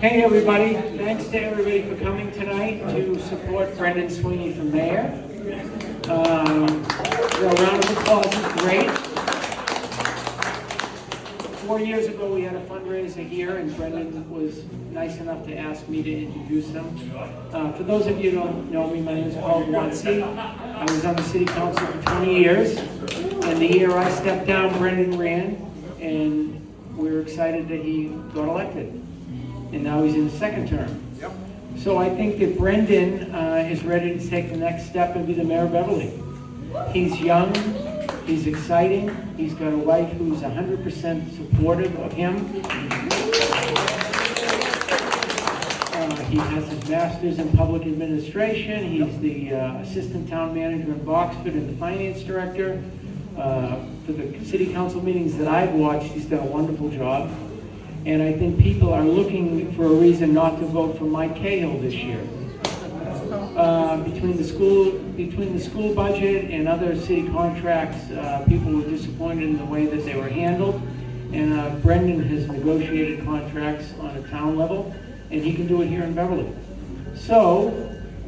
Hey everybody, thanks to everybody for coming tonight to support Brendan Sweeney for mayor. A round of applause is great. 4 years ago we had a fundraiser here and Brendan was nice enough to ask me to introduce him. For those of you who don't know me, my name is Paul Guanci. I was on the city council for 20 years, and the year I stepped down, Brendan ran, and we were excited that he got elected. And now he's in his second term. Yep. So I think that Brendan is ready to take the next step and be the mayor of Beverly. He's young, he's exciting, he's got a wife who's 100% supportive of him. He has his master's in public administration. He's the assistant town manager in Boxford and the finance director. For the city council meetings that I've watched, he's done a wonderful job. And I think people are looking for a reason not to vote for Mike Cahill this year. Between the school budget and other city contracts, people were disappointed in the way that they were handled. And Brendan has negotiated contracts on a town level, and he can do it here in Beverly. So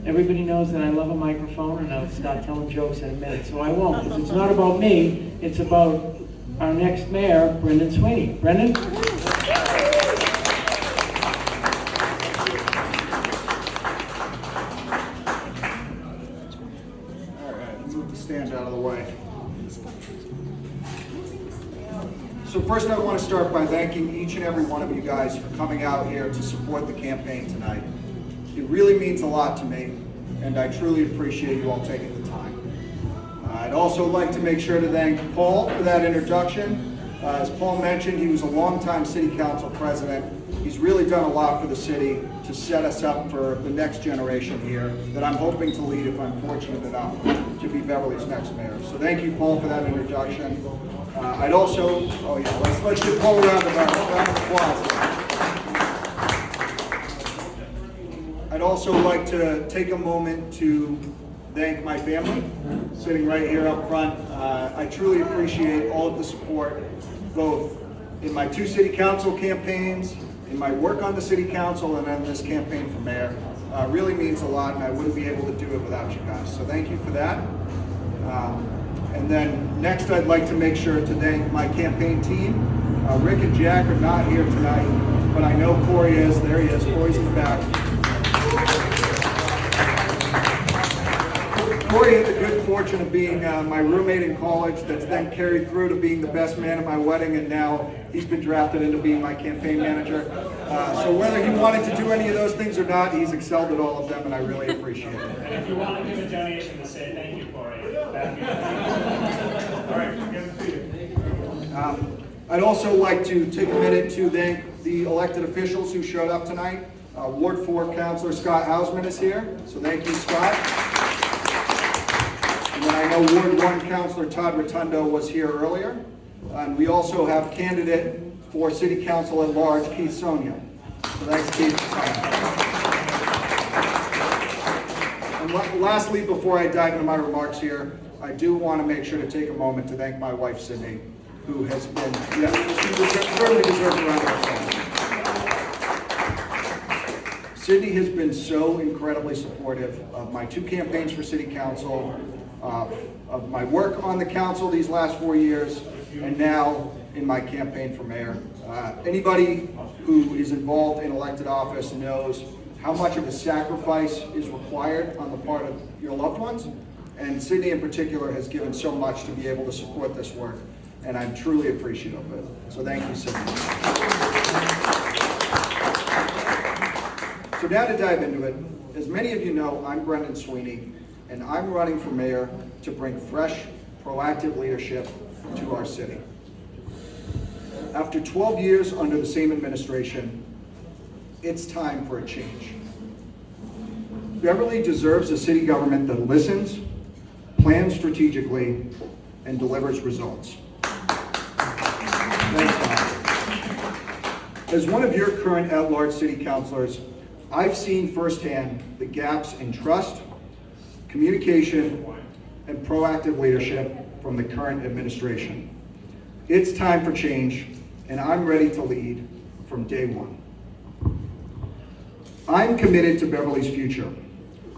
everybody knows that I love a microphone, and I'll start telling jokes in a minute. So I won't, because it's not about me. It's about our next mayor, Brendan Sweeney. Brendan? Stand out of the way. So first I want to start by thanking each and every one of you guys for coming out here to support the campaign tonight. It really means a lot to me, and I truly appreciate you all taking the time. I'd also like to make sure to thank Paul for that introduction. As Paul mentioned, he was a longtime city council president. He's really done a lot for the city to set us up for the next generation here that I'm hoping to lead if I'm fortunate enough to be Beverly's next mayor. So thank you, Paul, for that introduction. I'd also, let's give Paul a round of applause. I'd also like to take a moment to thank my family, sitting right here up front. I truly appreciate all of the support, both in my 2 city council campaigns, in my work on the city council, and then this campaign for mayor. Really means a lot, and I wouldn't be able to do it without you guys. So thank you for that. And then next, I'd like to make sure to thank my campaign team. Rick and Jack are not here tonight, but I know Corey is. There he is. Corey's in the back. Corey had the good fortune of being my roommate in college, that's then carried through to being the best man at my wedding, and now he's been drafted into being my campaign manager. So whether he wanted to do any of those things or not, he's excelled at all of them, and I really appreciate it. And if you want to give a donation to say thank you, Corey, that'd be all right, give it to you. I'd also like to take a minute to thank the elected officials who showed up tonight. Ward 4 Councilor Scott Hausman is here, so thank you, Scott. And then I know Ward 1 Councilor Todd Rotundo was here earlier. And we also have candidate for City Council at Large, Keith Sonia. So thanks, Keith. And lastly, before I dive into my remarks here, I do want to make sure to take a moment to thank my wife, Sydney, who has been, she certainly deserves a round of applause. Sydney has been so incredibly supportive of my 2 campaigns for City Council, of my work on the council these last 4 years, and now in my campaign for mayor. Anybody who is involved in elected office knows how much of a sacrifice is required on the part of your loved ones, and Sydney in particular has given so much to be able to support this work, and I'm truly appreciative of it. So thank you, Sydney. So now to dive into it, as many of you know, I'm Brendan Sweeney, and I'm running for mayor to bring fresh, proactive leadership to our city. After 12 years under the same administration, it's time for a change. Beverly deserves a city government that listens, plans strategically, and delivers results. Thanks, Tom. As one of your current at-large city councilors, I've seen firsthand the gaps in trust, communication, and proactive leadership from the current administration. It's time for change, and I'm ready to lead from day one. I'm committed to Beverly's future,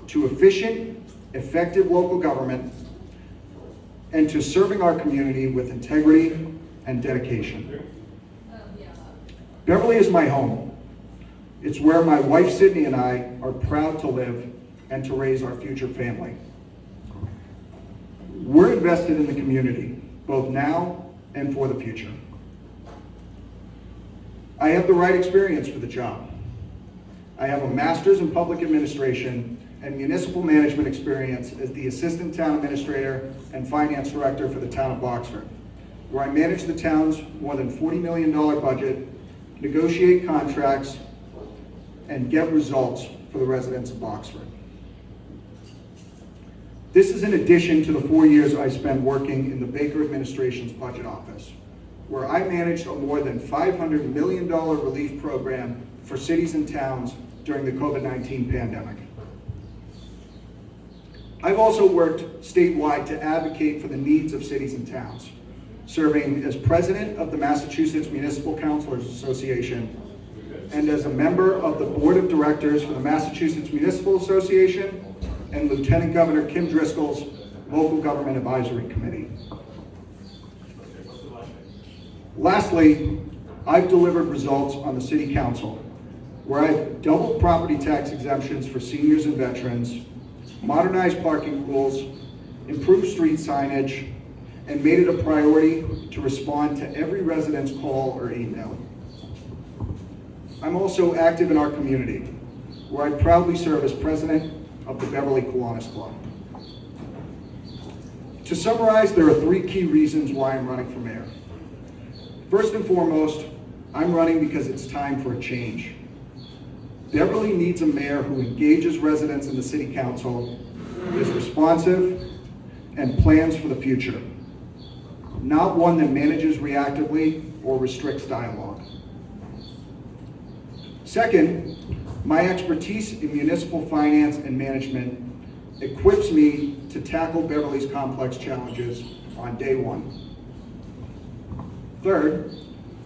to efficient, effective local government, and to serving our community with integrity and dedication. Beverly is my home. It's where my wife Sydney and I are proud to live and to raise our future family. We're invested in the community, both now and for the future. I have the right experience for the job. I have a master's in public administration and municipal management experience as the assistant town administrator and finance director for the town of Boxford, where I manage the town's more than $40 million budget, negotiate contracts, and get results for the residents of Boxford. This is in addition to the 4 years I spent working in the Baker administration's budget office, where I managed a more than $500 million relief program for cities and towns during the COVID-19 pandemic. I've also worked statewide to advocate for the needs of cities and towns, serving as president of the Massachusetts Municipal Councilors Association and as a member of the board of directors for the Massachusetts Municipal Association and Lieutenant Governor Kim Driscoll's Local Government Advisory Committee. Lastly, I've delivered results on the City Council, where I've doubled property tax exemptions for seniors and veterans, modernized parking rules, improved street signage, and made it a priority to respond to every resident's call or email. I'm also active in our community, where I proudly serve as president of the Beverly Kiwanis Club. To summarize, there are 3 key reasons why I'm running for mayor. First and foremost, I'm running because it's time for a change. Beverly needs a mayor who engages residents in the city council, is responsive, and plans for the future, not one that manages reactively or restricts dialogue. Second, my expertise in municipal finance and management equips me to tackle Beverly's complex challenges on day one. Third,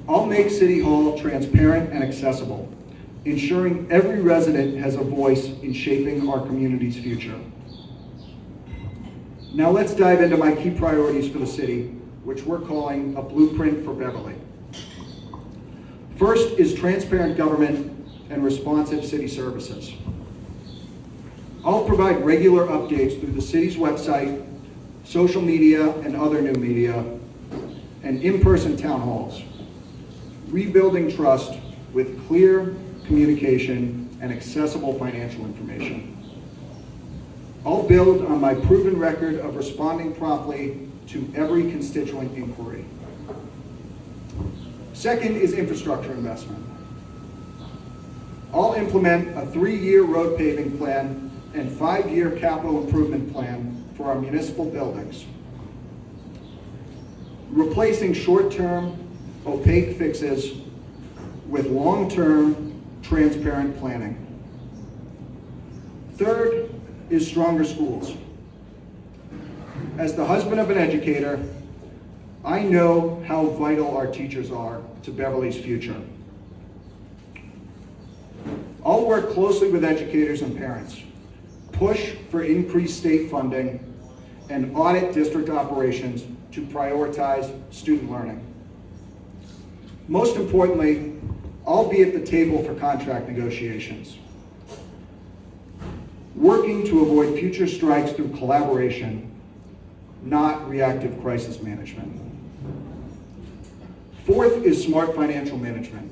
I'll make City Hall transparent and accessible, ensuring every resident has a voice in shaping our community's future. Now let's dive into my key priorities for the city, which we're calling a blueprint for Beverly. First is transparent government and responsive city services. I'll provide regular updates through the city's website, social media and other new media, and in-person town halls, rebuilding trust with clear communication and accessible financial information. I'll build on my proven record of responding promptly to every constituent inquiry. Second is infrastructure investment. I'll implement a 3-year road paving plan and 5-year capital improvement plan for our municipal buildings, replacing short-term, opaque fixes with long-term, transparent planning. Third is stronger schools. As the husband of an educator, I know how vital our teachers are to Beverly's future. I'll work closely with educators and parents, push for increased state funding, and audit district operations to prioritize student learning. Most importantly, I'll be at the table for contract negotiations, working to avoid future strikes through collaboration, not reactive crisis management. Fourth is smart financial management.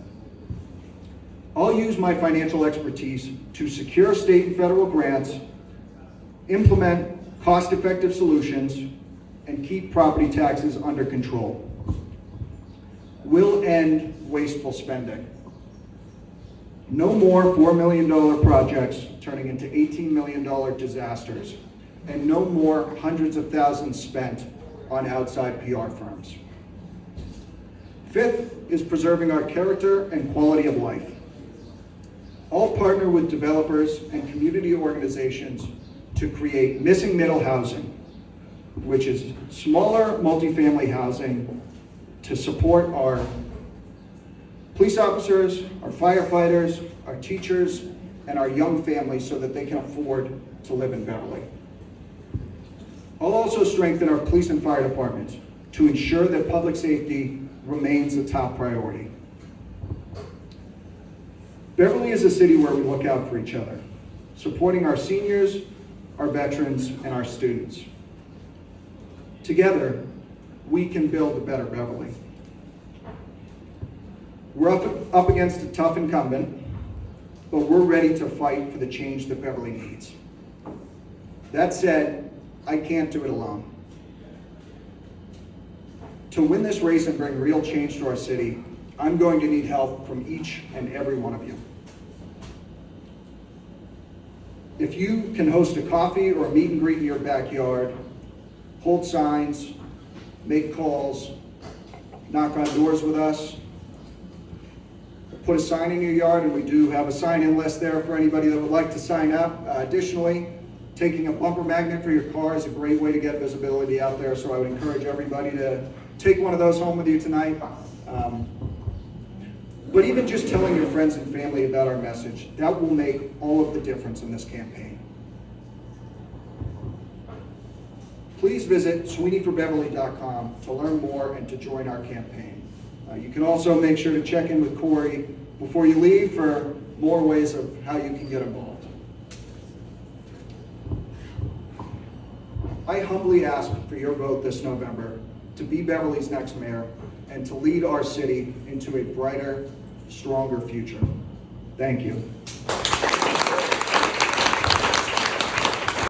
I'll use my financial expertise to secure state and federal grants, implement cost-effective solutions, and keep property taxes under control. We'll end wasteful spending. No more $4 million projects turning into $18 million disasters, and no more hundreds of thousands spent on outside PR firms. Fifth is preserving our character and quality of life. I'll partner with developers and community organizations to create missing middle housing, which is smaller multifamily housing to support our police officers, our firefighters, our teachers, and our young families so that they can afford to live in Beverly. I'll also strengthen our police and fire departments to ensure that public safety remains a top priority. Beverly is a city where we look out for each other, supporting our seniors, our veterans, and our students. Together, we can build a better Beverly. We're up against a tough incumbent, but we're ready to fight for the change that Beverly needs. That said, I can't do it alone. To win this race and bring real change to our city, I'm going to need help from each and every one of you. If you can host a coffee or a meet and greet in your backyard, hold signs, make calls, knock on doors with us, put a sign in your yard, and we do have a sign-in list there for anybody that would like to sign up. Additionally, taking a bumper magnet for your car is a great way to get visibility out there, so I would encourage everybody to take one of those home with you tonight. But even just telling your friends and family about our message, that will make all of the difference in this campaign. Please visit sweeneyforbeverly.com to learn more and to join our campaign. You can also make sure to check in with Corey before you leave for more ways of how you can get involved. I humbly ask for your vote this November to be Beverly's next mayor and to lead our city into a brighter, stronger future. Thank you.